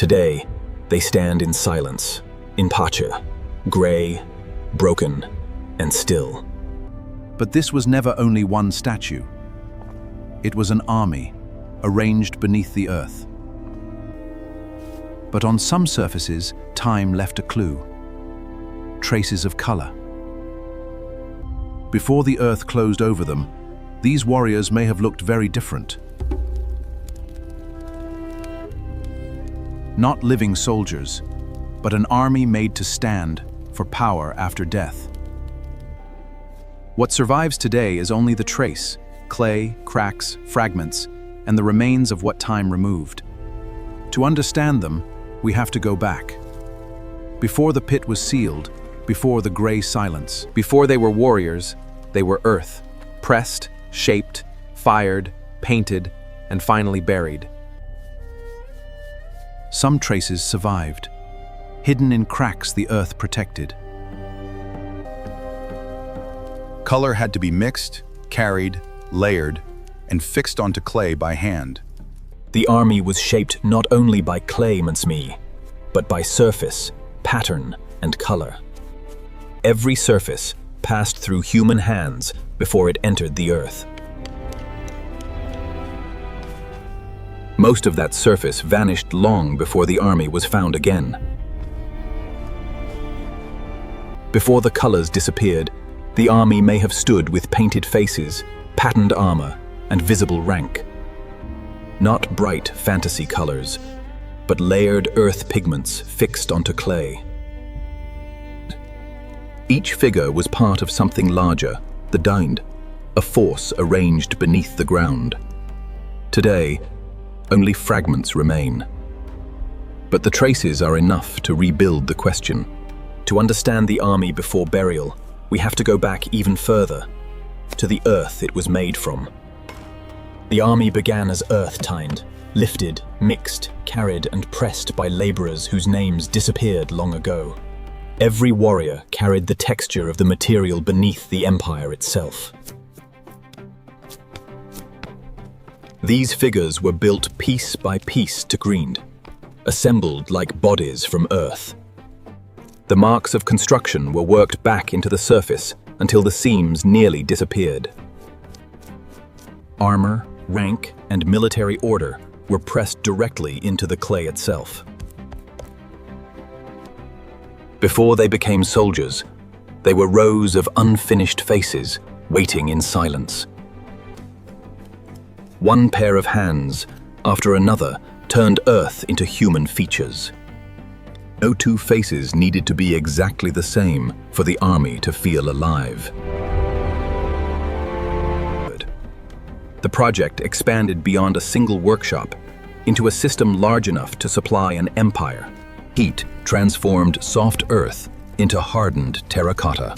Today, they stand in silence, in pacha, gray, broken, and still. But this was never only one statue. It was an army, arranged beneath the earth. But on some surfaces, time left a clue. Traces of color. Before the earth closed over them, these warriors may have looked very different. Not living soldiers, but an army made to stand for power after death. What survives today is only the trace, clay, cracks, fragments, and the remains of what time removed. To understand them, we have to go back. Before the pit was sealed, before the gray silence, before they were warriors, they were earth, pressed, shaped, fired, painted, and finally buried. Some traces survived, hidden in cracks the earth protected. Color had to be mixed, carried, layered, and fixed onto clay by hand. The army was shaped not only by clay mansmi, but by surface, pattern, and color. Every surface passed through human hands before it entered the earth. Most of that surface vanished long before the army was found again. Before the colors disappeared, the army may have stood with painted faces, patterned armor, and visible rank. Not bright fantasy colors, but layered earth pigments fixed onto clay. Each figure was part of something larger, the Dind, a force arranged beneath the ground. Today, only fragments remain. But the traces are enough to rebuild the question. To understand the army before burial, we have to go back even further, to the earth it was made from. The army began as earth-tined, lifted, mixed, carried, and pressed by laborers whose names disappeared long ago. Every warrior carried the texture of the material beneath the empire itself. These figures were built piece by piece to grind, assembled like bodies from earth. The marks of construction were worked back into the surface until the seams nearly disappeared. Armor, rank, and military order were pressed directly into the clay itself. Before they became soldiers, they were rows of unfinished faces waiting in silence. One pair of hands, after another, turned earth into human features. No two faces needed to be exactly the same for the army to feel alive. The project expanded beyond a single workshop into a system large enough to supply an empire. Heat transformed soft earth into hardened terracotta.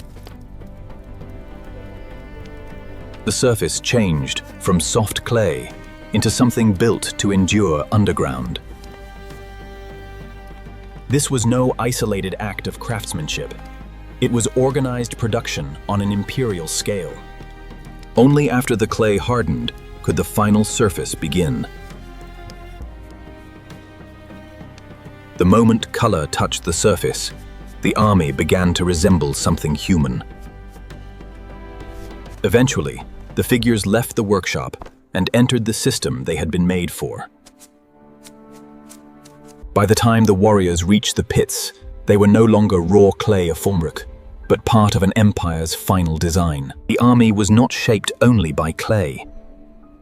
The surface changed from soft clay into something built to endure underground. This was no isolated act of craftsmanship. It was organized production on an imperial scale. Only after the clay hardened could the final surface begin. The moment color touched the surface, the army began to resemble something human. Eventually, the figures left the workshop and entered the system they had been made for. By the time the warriors reached the pits, they were no longer raw clay of formwork, but part of an empire's final design. The army was not shaped only by clay.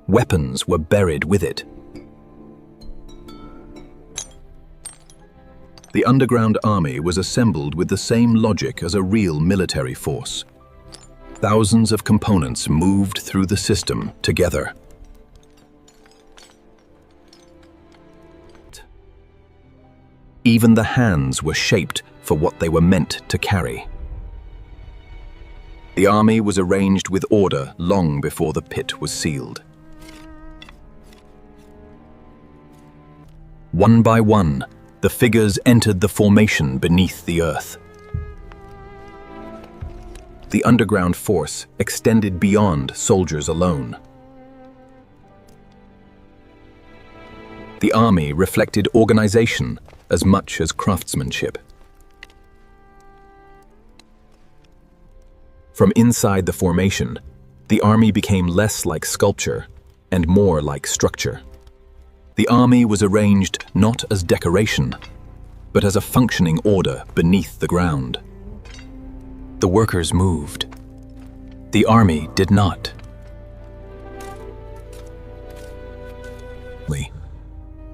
Weapons were buried with it. The underground army was assembled with the same logic as a real military force. Thousands of components moved through the system together. Even the hands were shaped for what they were meant to carry. The army was arranged with order long before the pit was sealed. One by one, the figures entered the formation beneath the earth. The underground force extended beyond soldiers alone. The army reflected organization, as much as craftsmanship. From inside the formation, the army became less like sculpture and more like structure. The army was arranged not as decoration, but as a functioning order beneath the ground. The workers moved. The army did not.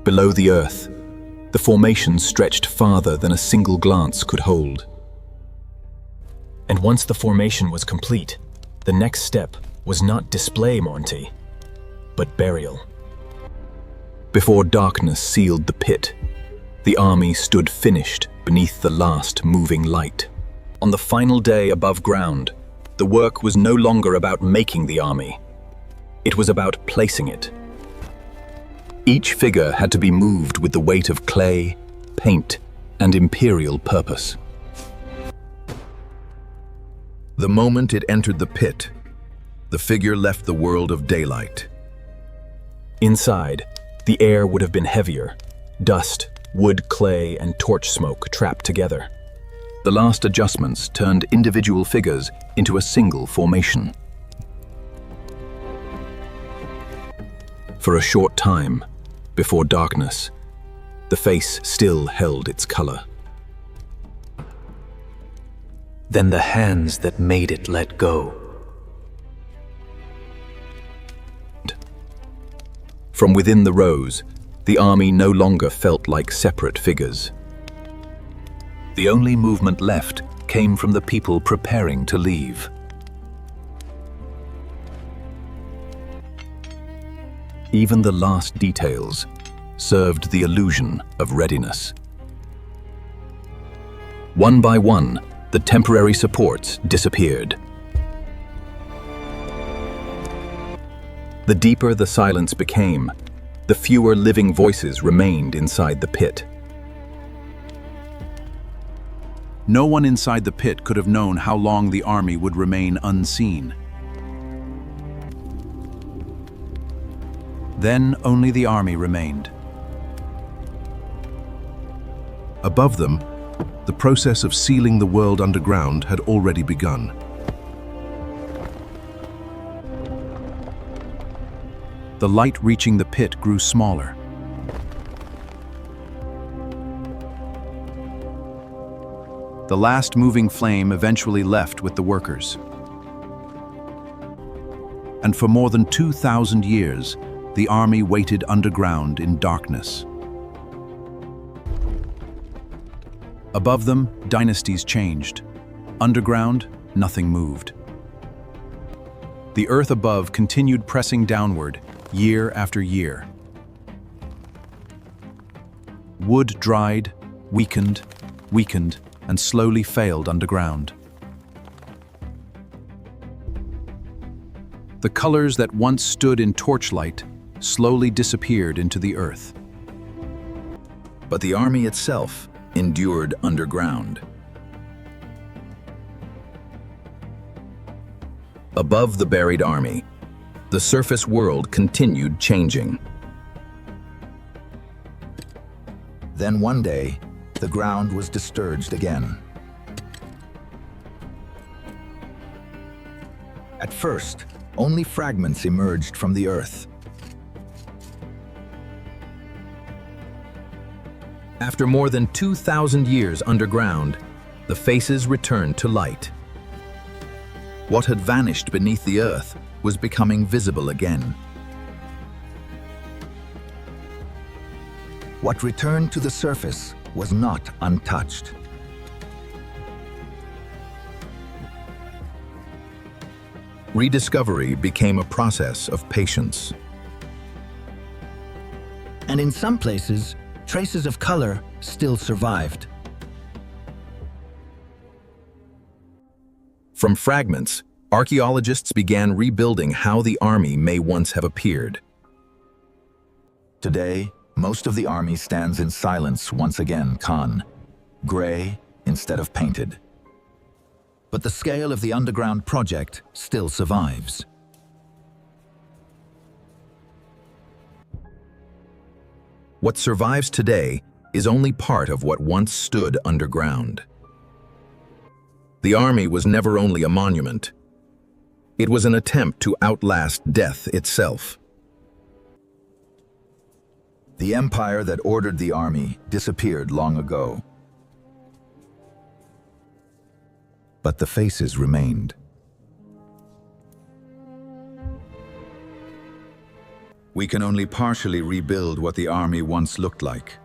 Below the earth, the formation stretched farther than a single glance could hold. And once the formation was complete, the next step was not display, Monty, but burial. Before darkness sealed the pit, the army stood finished beneath the last moving light. On the final day above ground, the work was no longer about making the army. It was about placing it. Each figure had to be moved with the weight of clay, paint, and imperial purpose. The moment it entered the pit, the figure left the world of daylight. Inside, the air would have been heavier, dust, wood, clay, and torch smoke trapped together. The last adjustments turned individual figures into a single formation. For a short time, before darkness, the face still held its color. Then the hands that made it let go. From within the rows, the army no longer felt like separate figures. The only movement left came from the people preparing to leave. Even the last details served the illusion of readiness. One by one, the temporary supports disappeared. The deeper the silence became, the fewer living voices remained inside the pit. No one inside the pit could have known how long the army would remain unseen. Then only the army remained. Above them, the process of sealing the world underground had already begun. The light reaching the pit grew smaller. The last moving flame eventually left with the workers. And for more than 2,000 years, the army waited underground in darkness. Above them, dynasties changed. Underground, nothing moved. The earth above continued pressing downward, year after year. Wood dried, weakened, and slowly failed underground. The colors that once stood in torchlight slowly disappeared into the earth. But the army itself endured underground. Above the buried army, the surface world continued changing. Then one day, the ground was disturbed again. At first, only fragments emerged from the earth. After more than 2,000 years underground, the faces returned to light. What had vanished beneath the earth was becoming visible again. What returned to the surface was not untouched. Rediscovery became a process of patience. And in some places, traces of color still survived. From fragments, archaeologists began rebuilding how the army may once have appeared. Today, most of the army stands in silence once again, Khan, gray instead of painted. But the scale of the underground project still survives. What survives today is only part of what once stood underground. The army was never only a monument. It was an attempt to outlast death itself. The empire that ordered the army disappeared long ago. But the faces remained. We can only partially rebuild what the army once looked like.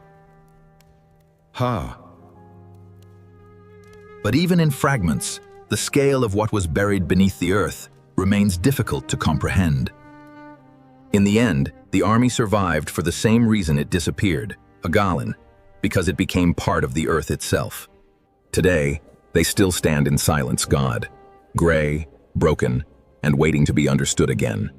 But even in fragments, the scale of what was buried beneath the earth remains difficult to comprehend. In the end, the army survived for the same reason it disappeared, Hagalin, because it became part of the earth itself. Today, they still stand in silence, God, gray, broken, and waiting to be understood again.